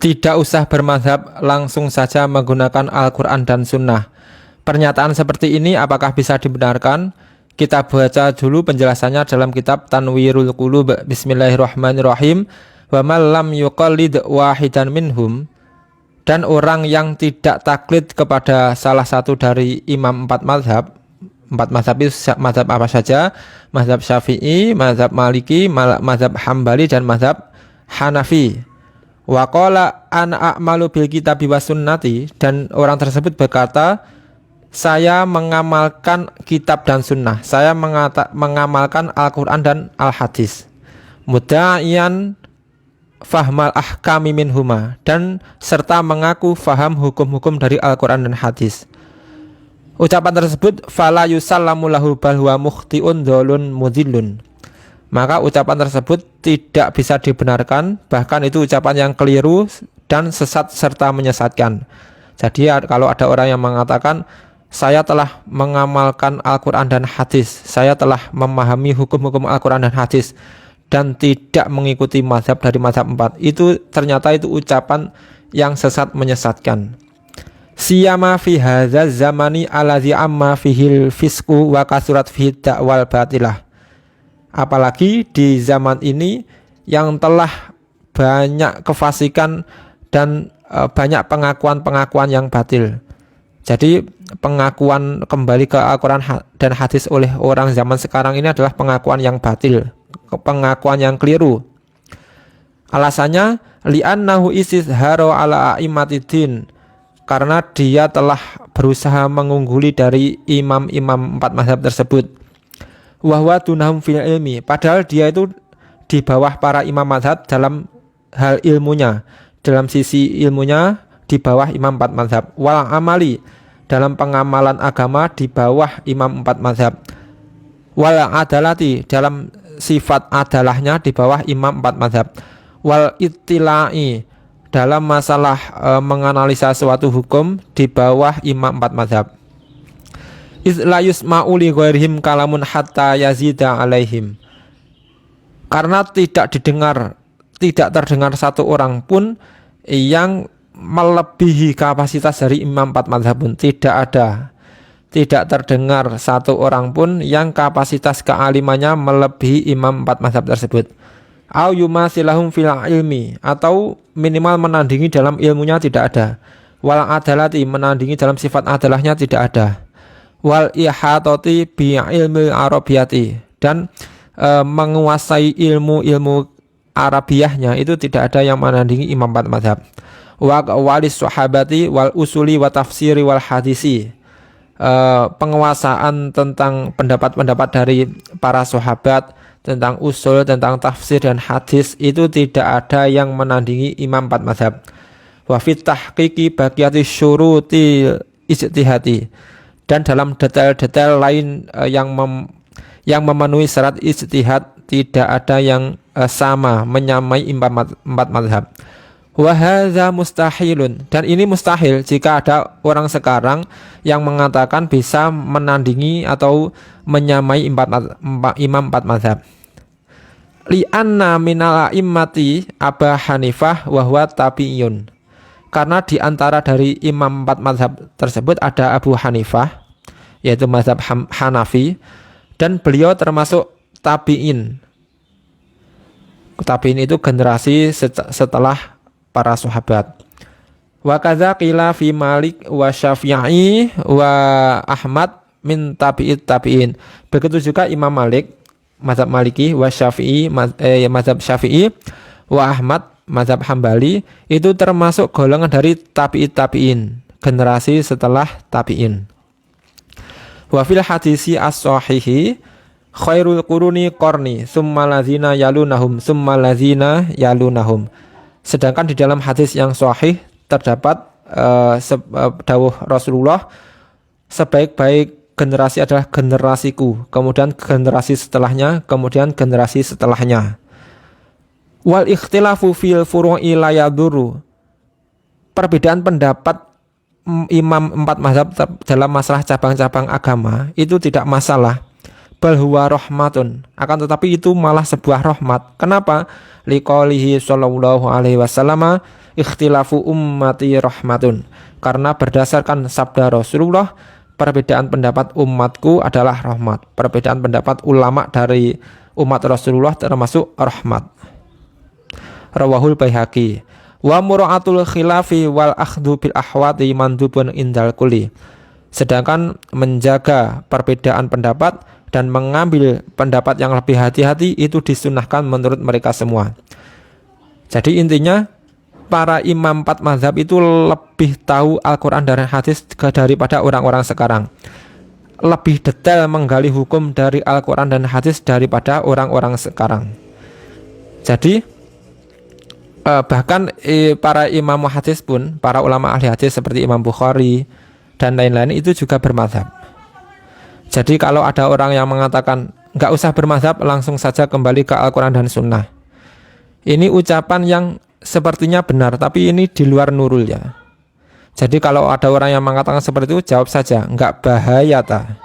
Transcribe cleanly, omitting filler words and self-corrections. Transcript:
Tidak usah bermadzhab, langsung saja menggunakan Al-Quran dan Sunnah. Pernyataan seperti ini apakah bisa dibenarkan? Kita baca dulu penjelasannya dalam kitab Tanwirul Qulub. Bismillahirrahmanirrahim. Wa man lam yuqallid wahidan minhum, dan orang yang tidak taklid kepada salah satu dari imam empat mazhab. Empat mazhab itu mazhab apa saja? Mazhab Syafi'i, mazhab Maliki, mazhab Hambali, dan mazhab Hanafi. Wa qala ana a'malu bil kitabi was sunnati, dan orang tersebut berkata, saya mengamalkan kitab dan sunnah, saya mengamalkan Al-Quran dan Al-Hadis. Muda'iyan fahmal ahkami minhuma, dan serta mengaku faham hukum-hukum dari Al-Quran dan Hadis. Ucapan tersebut fala yusallamu lahu bal huwa mukhtiun dzalun mudhillun, maka ucapan tersebut tidak bisa dibenarkan, bahkan itu ucapan yang keliru dan sesat serta menyesatkan. Jadi kalau ada orang yang mengatakan saya telah mengamalkan Al-Quran dan Hadis, saya telah memahami hukum-hukum Al-Quran dan Hadis, dan tidak mengikuti mazhab dari mazhab 4, itu ternyata itu ucapan yang sesat menyesatkan. Siyama fi hadzal zamani allazi amma fihil fisqu wa kasurat fihi da'wal batilah. Apalagi di zaman ini yang telah banyak kefasikan dan banyak pengakuan-pengakuan yang batil. Jadi pengakuan kembali ke Al-Quran dan Hadis oleh orang zaman sekarang ini adalah pengakuan yang batil, pengakuan yang keliru. Alasannya li'annahu istizharu ala a'immatid, karena dia telah berusaha mengungguli dari imam-imam empat mazhab tersebut. Wahwa dunahum fil ilmi, padahal dia itu di bawah para imam mazhab dalam hal ilmunya, dalam sisi ilmunya di bawah imam empat mazhab. Wal amali, dalam pengamalan agama di bawah imam empat mazhab. Wal adalati, dalam sifat adalahnya di bawah imam empat mazhab. Wal ittila'i, dalam masalah menganalisa suatu hukum di bawah imam empat mazhab. La yusma'u li ghairihim kalamun hatta yazida alaihim, karena tidak terdengar satu orang pun yang melebihi kapasitas dari imam empat mazhab pun. Tidak terdengar satu orang pun yang kapasitas kealimannya melebihi imam empat mazhab tersebut. Au yumasilahum fil ilmi, atau minimal menandingi dalam ilmunya tidak ada. Wal adalati, menandingi dalam sifat adalahnya tidak ada. Wal ihatoti bi ilmi arabiyati, dan menguasai ilmu Arabiahnya itu tidak ada yang menandingi imam empat mazhab. Wa walis sahabati wal usuli wa tafsiri wal hadisi, penguasaan tentang pendapat-pendapat dari para sahabat tentang usul, tentang tafsir dan hadis, itu tidak ada yang menandingi imam empat mazhab. Wa fit tahqiqi baqiyati syuruti ijtihadi, dan dalam detail-detail lain yang memenuhi syarat ijtihad tidak ada yang sama menyamai imam empat mazhab. Wa hadza mustahilun, dan ini mustahil jika ada orang sekarang yang mengatakan bisa menandingi atau menyamai imam empat mazhab. Li'anna minal a'immati Aba Hanifah wa huwa tabi'iyun, karena di antara dari imam empat mazhab tersebut ada Abu Hanifah, yaitu mazhab Hanafi, dan beliau termasuk tabi'in. Tabi'in itu generasi setelah para sahabat. Wa kadza qila fi Malik wa Syafi'i wa Ahmad min tabi'it tabi'in. Begitu juga Imam Malik, mazhab Maliki, wa Syafi'i, mazhab Syafi'i, wa Ahmad, mazhab Hambali, itu termasuk golongan dari tabi'it tabi'in, generasi setelah tabi'in. Wa fil hadisi as-sahihi khairul quruni qarni summa lazina yalunahum summa lazina yalunahum. Sedangkan di dalam hadis yang sahih terdapat dawuh Rasulullah, sebaik-baik generasi adalah generasiku, kemudian generasi setelahnya, kemudian generasi setelahnya. Wal ikhtilafu fil furu'i la yadurru, perbedaan pendapat imam empat mazhab dalam masalah cabang-cabang agama itu tidak masalah. Bal huwa rahmatun, akan tetapi itu malah sebuah rahmat. Kenapa? liqaulihi sallallahu alaihi wasallam ikhtilafu ummati rahmatun, karena berdasarkan sabda Rasulullah perbedaan pendapat umatku adalah rahmat. Perbedaan pendapat ulama dari umat Rasulullah termasuk rahmat. Rawahul Baihaqi. Wa mura'atul khilafi wal akhdhu bil ahwati mandubun indal kulli. Sedangkan menjaga perbedaan pendapat dan mengambil pendapat yang lebih hati-hati itu disunahkan menurut mereka semua. Jadi intinya para imam 4 mazhab itu lebih tahu Al-Quran dan hadis daripada orang-orang sekarang. Lebih detail menggali hukum dari Al-Quran dan hadis daripada orang-orang sekarang. Jadi bahkan para imam hadis pun, para ulama ahli hadis seperti Imam Bukhari dan lain-lain itu juga bermazhab. Jadi kalau ada orang yang mengatakan nggak usah bermazhab, langsung saja kembali ke Al-Quran dan Sunnah, ini ucapan yang sepertinya benar, tapi ini di luar nurul ya. Jadi kalau ada orang yang mengatakan seperti itu, jawab saja, nggak bahaya ta.